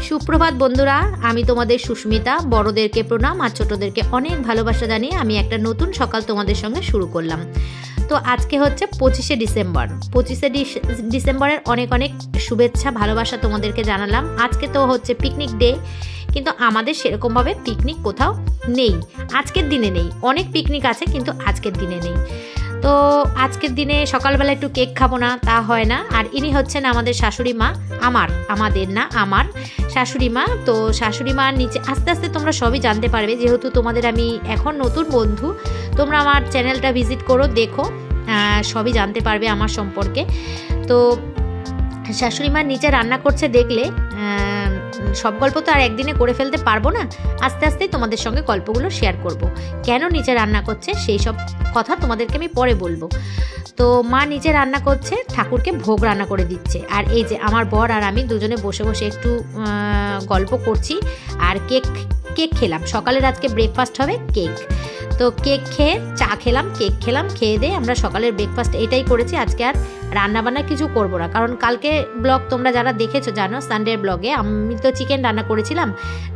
সুপ্রভাত বন্ধুরা, আমি তোমাদের সুস্মিতা। বড়দেরকে প্রণাম আর ছোটদেরকে অনেক ভালোবাসা জানিয়ে আমি একটা নতুন সকাল তোমাদের সঙ্গে শুরু করলাম। তো আজকে হচ্ছে 25শে ডিসেম্বর। 25শে ডিসেম্বরের অনেক অনেক শুভেচ্ছা ভালোবাসা তোমাদেরকে জানালাম। আজকে তো হচ্ছে পিকনিক ডে, কিন্তু আমাদের সেরকমভাবে পিকনিক কোথাও নেই, আজকের দিনে নেই। অনেক পিকনিক আছে কিন্তু আজকের দিনে নেই। তো আজকের দিনে সকালবেলা একটু কেক খাবো না তা হয় না। আর ইনি হচ্ছেন আমাদের শাশুড়ি মা, আমার শাশুড়ি মা। তো শাশুড়ি মার নিচে আস্তে আস্তে তোমরা সবই জানতে পারবে, যেহেতু তোমাদের আমি এখন নতুন বন্ধু। তোমরা আমার চ্যানেলটা ভিজিট করো, দেখো, সবই জানতে পারবে আমার সম্পর্কে। তো শাশুড়ি মা নিচে রান্না করছে দেখলে, সব গল্প তো আর একদিনে করে ফেলতে পারবো না, আস্তে আস্তেই তোমাদের সঙ্গে গল্পগুলো শেয়ার করব। কেন নিচে রান্না করছে সেই সব কথা তোমাদেরকে আমি পরে বলবো। তো মা নিচে রান্না করছে, ঠাকুরকে ভোগ রান্না করে দিচ্ছে। আর এই যে আমার বর আর আমি দুজনে বসে বসে একটু গল্প করছি আর কেক খেলাম। সকালের আজকে ব্রেকফাস্ট হবে কেক। তো কেক খেয়ে চা খেলাম, কেক খেলাম, খেয়ে দিয়ে আমরা সকালের ব্রেকফাস্ট এটাই করেছি। আজকে আর রান্নাবান্না কিছু করবো না, কারণ কালকে ব্লগ তোমরা যারা দেখেছো জানো, সানডের ব্লগে আমি তো চিকেন রান্না করেছিলাম।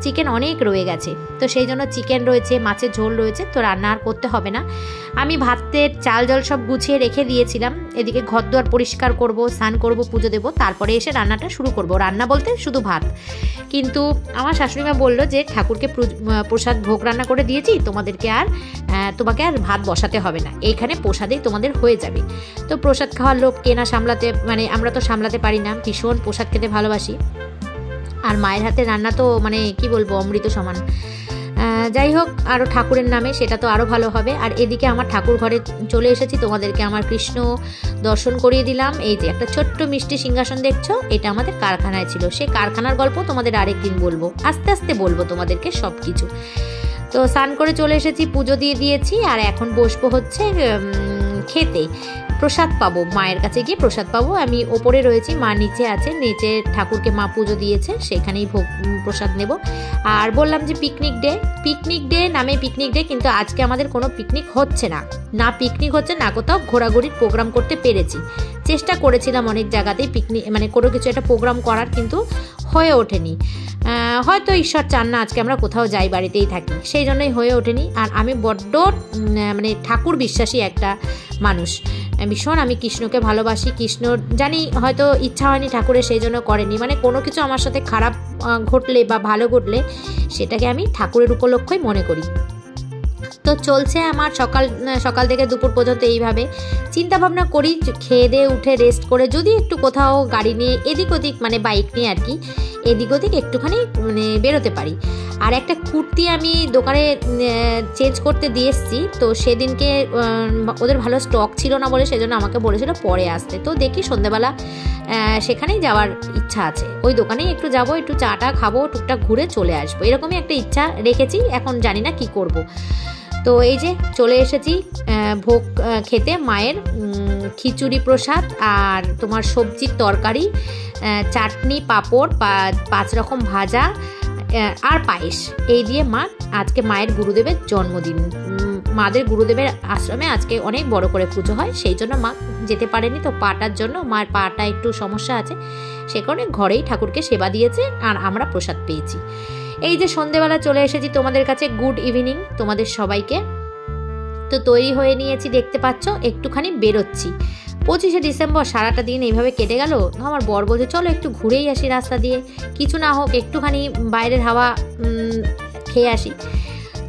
চিকেন অনেক রয়ে গেছে, তো সেই জন্য চিকেন রয়েছে, মাছের ঝোল রয়েছে, তো রান্না আর করতে হবে না। আমি ভাতের চাল জল সব গুছিয়ে রেখে দিয়েছিলাম। এদিকে ঘর দুয়ার পরিষ্কার করব, স্নান করব, পুজো দেবো, তারপরে এসে রান্নাটা শুরু করব। রান্না বলতে শুধু ভাত। কিন্তু আমার শাশুড়িমা বললো যে ঠাকুরকে প্রসাদ ভোগ রান্না করে দিয়েছি, তোমাকে আর ভাত বসাতে হবে না, এইখানে প্রসাদেই তোমাদের হয়ে যাবে। তো প্রসাদ খাওয়ার লোক কে না সামলাতে, মানে আমরা তো সামলাতে পারি না, ভীষণ প্রসাদ খেতে ভালোবাসি। আর মায়ের হাতে রান্না তো মানে কি বলবো, অমৃত সমান। যাই হোক, আরও ঠাকুরের নামে সেটা তো আরও ভালো হবে। আর এদিকে আমার ঠাকুর ঘরে চলে এসেছি, তোমাদেরকে আমার কৃষ্ণ দর্শন করিয়ে দিলাম। এই যে একটা ছোট্ট মিষ্টি সিংহাসন দেখছো, এটা আমাদের কারখানায় ছিল। সে কারখানার গল্প তোমাদের আরেকদিন বলবো, আস্তে আস্তে বলবো তোমাদেরকে সব কিছু। তো স্নান করে চলে এসেছি, পুজো দিয়ে দিয়েছি, আর এখন বসবো হচ্ছে খেতে। প্রসাদ পাবো, মায়ের কাছে গিয়ে প্রসাদ পাবো। আমি ওপরে রয়েছি, মা নিচে আছে, নিচে ঠাকুরকে মা পুজো দিয়েছে, সেখানেই ভোগ প্রসাদ নেব। আর বললাম যে পিকনিক ডে নামে পিকনিক ডে, কিন্তু আজকে আমাদের কোনো পিকনিক হচ্ছে না পিকনিক হচ্ছে না, কোথাও ঘোরাঘুরির প্রোগ্রাম করতে পেরেছি। চেষ্টা করেছিলাম অনেক জায়গাতেই পিকনিক মানে কোনো কিছু একটা প্রোগ্রাম করার, কিন্তু হয়ে ওঠেনি। হয়তো ঈশ্বর চান না আজকে আমরা কোথাও যাই, বাড়িতেই থাকি, সেই জন্যই হয়ে ওঠেনি। আর আমি বড্ড মানে ঠাকুর বিশ্বাসী একটা মানুষ, ভীষণ আমি কৃষ্ণকে ভালোবাসি। কৃষ্ণ জানি হয়তো ইচ্ছা হয়নি ঠাকুরের, সেই জন্য করেনি। মানে কোনো কিছু আমার সাথে খারাপ ঘটলে বা ভালো ঘটলে সেটাকে আমি ঠাকুরের উপলক্ষই মনে করি। তো চলছে আমার সকাল থেকে দুপুর পর্যন্ত এইভাবে চিন্তা ভাবনা করি, খেয়ে দিয়ে উঠে রেস্ট করে যদি একটু কোথাও গাড়ি নিয়ে এদিক ওদিক, মানে বাইক নিয়ে আর কি, এদিক ওদিক একটুখানি মানে বেরোতে পারি। আর একটা কুর্তি আমি দোকানে চেঞ্জ করতে দিয়ে এসেছি, তো সেদিনকে ওদের ভালো স্টক ছিল না বলে সেজন্য আমাকে বলেছিল পরে আসতে। তো দেখি সন্ধ্যাবেলা সেখানেই যাওয়ার ইচ্ছা আছে, ওই দোকানেই একটু যাবো, একটু চাটা খাবো, টুকটাক ঘুরে চলে আসবো, এরকমই একটা ইচ্ছা রেখেছি। এখন জানি না কি করব। তো এই যে চলে এসেছি ভোগ খেতে, মায়ের খিচুড়ি প্রসাদ আর তোমার সবজির তরকারি, চাটনি, পাঁপড়, 5 রকম ভাজা আর পায়েস, এই দিয়ে মা আজকে মায়ের গুরুদেবের জন্মদিন। মাদের গুরুদেবের আশ্রমে আজকে অনেক বড় করে পুজো হয়, সেই জন্য মা যেতে পারেনি। তো পাটার জন্য, মায়ের পাটা একটু সমস্যা আছে, সে কারণে ঘরেই ঠাকুরকে সেবা দিয়েছে আর আমরা প্রসাদ পেয়েছি। এই যে সন্ধেবেলা চলে এসেছি তোমাদের কাছে, গুড ইভিনিং তোমাদের সবাইকে। তো তৈরি হয়ে নিয়েছি, দেখতে পাচ্ছ, একটুখানি বেরোচ্ছি। 25শে ডিসেম্বর সারাটা দিন এইভাবে কেটে গেল। আমার বর বলছে চলো একটু ঘুরেই আসি রাস্তা দিয়ে, কিছু না হোক একটুখানি বাইরের হাওয়া খেয়ে আসি।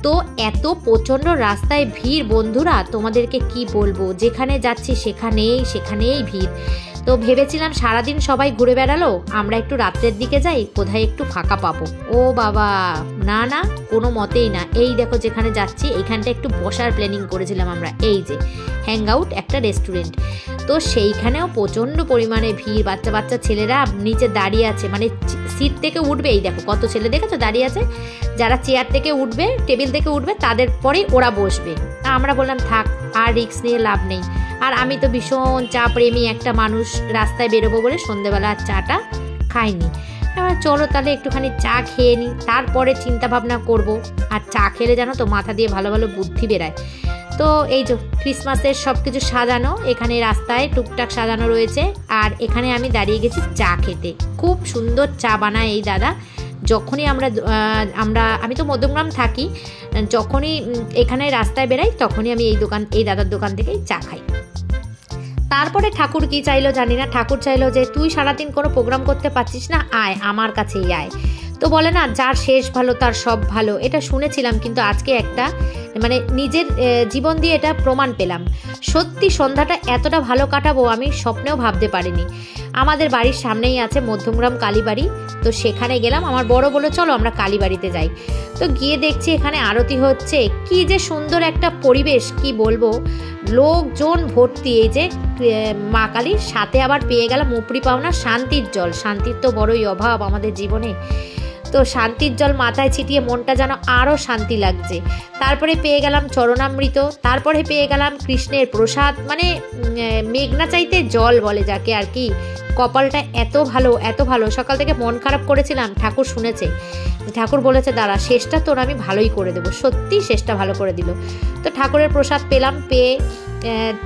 তো এত প্রচণ্ড রাস্তায় ভিড় বন্ধুরা, তোমাদেরকে কি বলবো, যেখানে যাচ্ছি সেখানেই ভিড়। তো ভেবেছিলাম সারাদিন সবাই ঘুরে বেড়ালো, আমরা একটু রাত্রের দিকে যাই, কোথায় একটু ফাঁকা পাবো। ও বাবা, না কোনো মতেই না। এই দেখো যেখানে যাচ্ছি এইখানটা একটু বসার প্ল্যানিং করেছিলাম আমরা, এই যে হ্যাং আউট একটা রেস্টুরেন্ট। তো সেইখানেও প্রচণ্ড পরিমাণে ভিড়, বাচ্চা ছেলেরা নিচে দাঁড়িয়ে আছে, মানে সিট থেকে উঠবে, এই দেখো কত ছেলে দেখেছো দাঁড়িয়ে আছে, যারা চেয়ার থেকে উঠবে, টেবিল থেকে উঠবে, তাদের পরেই ওরা বসবে। আমরা বললাম থাক, আর রিস্ক নিয়ে লাভ নেই। আর আমি তো ভীষণ চা প্রেমী একটা মানুষ, রাস্তায় বেরোবো বলে সন্ধ্যেবেলা চাটা খাইনি। এবার চলো তাহলে একটুখানি চা খেয়ে নিই, তারপরে চিন্তা ভাবনা করব। আর চা খেলে জানো তো মাথা দিয়ে ভালো ভালো বুদ্ধি বেরায়। তো এই যে ক্রিসমাসের সব কিছু সাজানো, এখানে রাস্তায় টুকটাক সাজানো রয়েছে। আর এখানে আমি দাঁড়িয়ে গেছি চা খেতে, খুব সুন্দর চা বানায় এই দাদা, যখনই আমি তো মধ্যমগ্রাম থাকি, যখনই এখানে রাস্তায় বেরাই তখনই আমি এই দাদার দোকান থেকেই চা খাই। তারপরে ঠাকুর কি চাইলো জানি না, ঠাকুর চাইলো যে তুই সারাদিন কোনো প্রোগ্রাম করতে পারছিস না, আয় আমার কাছেই আয়। তো বলে না যার শেষ ভালো তার সব ভালো, এটা শুনেছিলাম, কিন্তু আজকে একটা মানে নিজের জীবন দিয়ে এটা প্রমাণ পেলাম। সত্যি সন্ধ্যাটা এতটা ভালো কাটাবো আমি স্বপ্নেও ভাবতে পারিনি। আমাদের বাড়ির সামনেই আছে মধ্যমগ্রাম কালীবাড়ি, তো সেখানে গেলাম। আমার বড় বলে চলো আমরা কালীবাড়িতে যাই। তো গিয়ে দেখছি এখানে আরতি হচ্ছে, কি যে সুন্দর একটা পরিবেশ, কি বলবো, লোকজন ভর্তি। এই যে মা কালীর সাথে আবার পেয়ে গেলাম উপরি পাওনা শান্তির জল। শান্তির তো বড়ই অভাব আমাদের জীবনে, তো শান্তির জল মাথায় ছিটিয়ে মনটা যেন আরও শান্তি লাগছে। তারপরে পেয়ে গেলাম চরণামৃত, তারপরে পেয়ে গেলাম কৃষ্ণের প্রসাদ, মানে মেঘনা চাইতে জল বলে যাকে আর কি। কপালটা এত ভালো এত ভালো, সকাল থেকে মন খারাপ করেছিলাম, ঠাকুর শুনেছে, ঠাকুর বলেছে দাঁড়া শেষটা তোর আমি ভালোই করে দেবো। সত্যি শেষটা ভালো করে দিল। তো ঠাকুরের প্রসাদ পেলাম, পেয়ে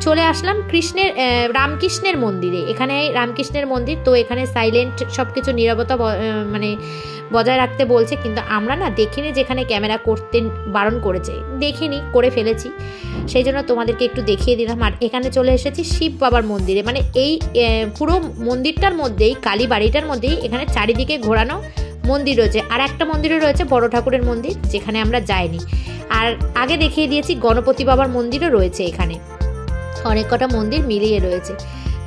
চলে আসলাম রামকৃষ্ণের মন্দিরে। এখানে রামকৃষ্ণের মন্দির, তো এখানে সাইলেন্ট সব কিছু নীরবতা মানে বজায় রাখতে বলছে, কিন্তু আমরা না দেখিনি, যেখানে ক্যামেরা করতে বারণ করেছে দেখিনি, করে ফেলেছি, সেই জন্য তোমাদেরকে একটু দেখিয়ে দিলাম। আর এখানে চলে এসেছি শিব বাবার মন্দিরে, মানে এই পুরো মন্দিরটার মধ্যেই, কালী বাড়িটার মধ্যেই এখানে চারিদিকে ঘোরানো মন্দির রয়েছে। আর একটা মন্দিরও রয়েছে বড় ঠাকুরের মন্দির, যেখানে আমরা যাইনি। আর আগে দেখিয়ে দিয়েছি গণপতি বাবার মন্দিরও রয়েছে এখানে, অনেক কটা মন্দির মিলিয়ে রয়েছে।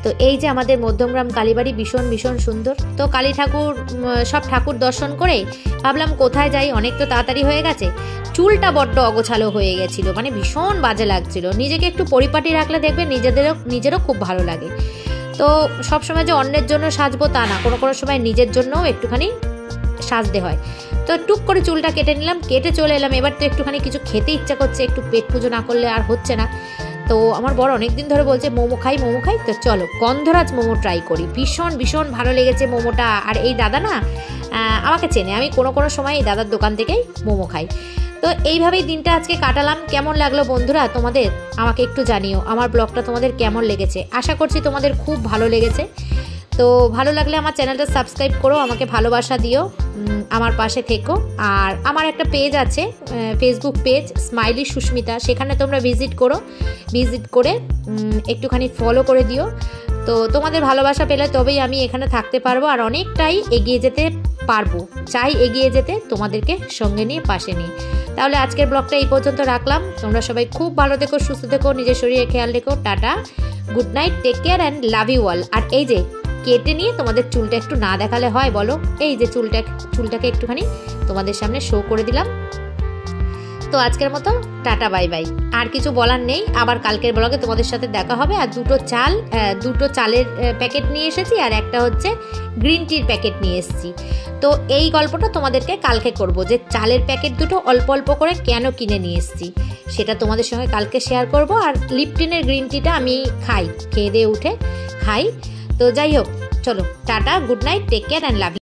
তো এই যে আমাদের মধ্যমগ্রাম কালীবাড়ি ভীষণ ভীষণ সুন্দর। তো কালী ঠাকুর সব ঠাকুর দর্শন করে ভাবলাম কোথায় যাই, অনেক তো তাড়াতাড়ি হয়ে গেছে। চুলটা বড্ড অগোছালো হয়ে গেছিলো, মানে ভীষণ বাজে লাগছিল। নিজেকে একটু পরিপাটি রাখলে দেখবে নিজেরও খুব ভালো লাগে। তো সবসময় যে অন্যের জন্য সাজবো তা না, কোনো কোনো সময় নিজের জন্যও একটুখানি সাজতে হয়। তো টুক করে চুলটা কেটে নিলাম, কেটে চলে এলাম। এবার তো একটুখানি কিছু খেতে ইচ্ছা করছে, একটু পেট পুজো না করলে আর হচ্ছে না। তো আমার বড় অনেকদিন ধরে বলছে মোমো খাই, তো চলো গন্ধরাজ মোমো ট্রাই করি। ভীষণ ভীষণ ভালো লেগেছে মোমোটা। আর এই দাদা না আমাকে চেনে, আমি কোনো কোনো সময় এই দাদার দোকান থেকেই মোমো খাই। তো এইভাবেই দিনটা আজকে কাটালাম। কেমন লাগলো বন্ধুরা তোমাদের আমাকে একটু জানিও, আমার ব্লগটা তোমাদের কেমন লেগেছে। আশা করছি তোমাদের খুব ভালো লেগেছে। তো ভালো লাগলে আমার চ্যানেলটা সাবস্ক্রাইব করো, আমাকে ভালোবাসা দিও, আমার পাশে থেকো। আর আমার একটা পেজ আছে, ফেসবুক পেজ স্মাইলি সুস্মিতা, সেখানে তোমরা ভিজিট করে একটুখানি ফলো করে দিও। তো তোমাদের ভালোবাসা পেলে তবেই আমি এখানে থাকতে পারবো, আর অনেকটাই এগিয়ে যেতে পারবো। চাই এগিয়ে যেতে তোমাদেরকে সঙ্গে নিয়ে, পাশে নিয়ে। তাহলে আজকের ব্লগটা এই পর্যন্ত রাখলাম। তোমরা সবাই খুব ভালো থেকো, সুস্থ থেকো, নিজের শরীরে খেয়াল রেখো। Tata, good night, take care and love you all. আর এই যে কেটে নিয়ে তোমাদের চুলটা একটু না দেখালে হয় বলো, এই যে চুলটাকে একটুখানি তোমাদের সামনে শো করে দিলাম। তো আজকের মতো টাটা, বাই বাই। আর কিছু বলার নেই, আবার কালকের ব্লগে তোমাদের সাথে দেখা হবে। আর দুটো চালের প্যাকেট নিয়ে এসেছি, আর একটা হচ্ছে গ্রিন টির প্যাকেট নিয়ে এসেছি। তো এই গল্পটা তোমাদেরকে কালকে করব, যে চালের প্যাকেট দুটো অল্প অল্প করে কেন কিনে নিয়ে এসেছি সেটা তোমাদের সঙ্গে কালকে শেয়ার করব। আর লিপটনের গ্রিন টিটা আমি খাই, খেয়ে দিয়ে উঠে খাই। তো যাই হোক, চলো টাটা, good night, take care and love you.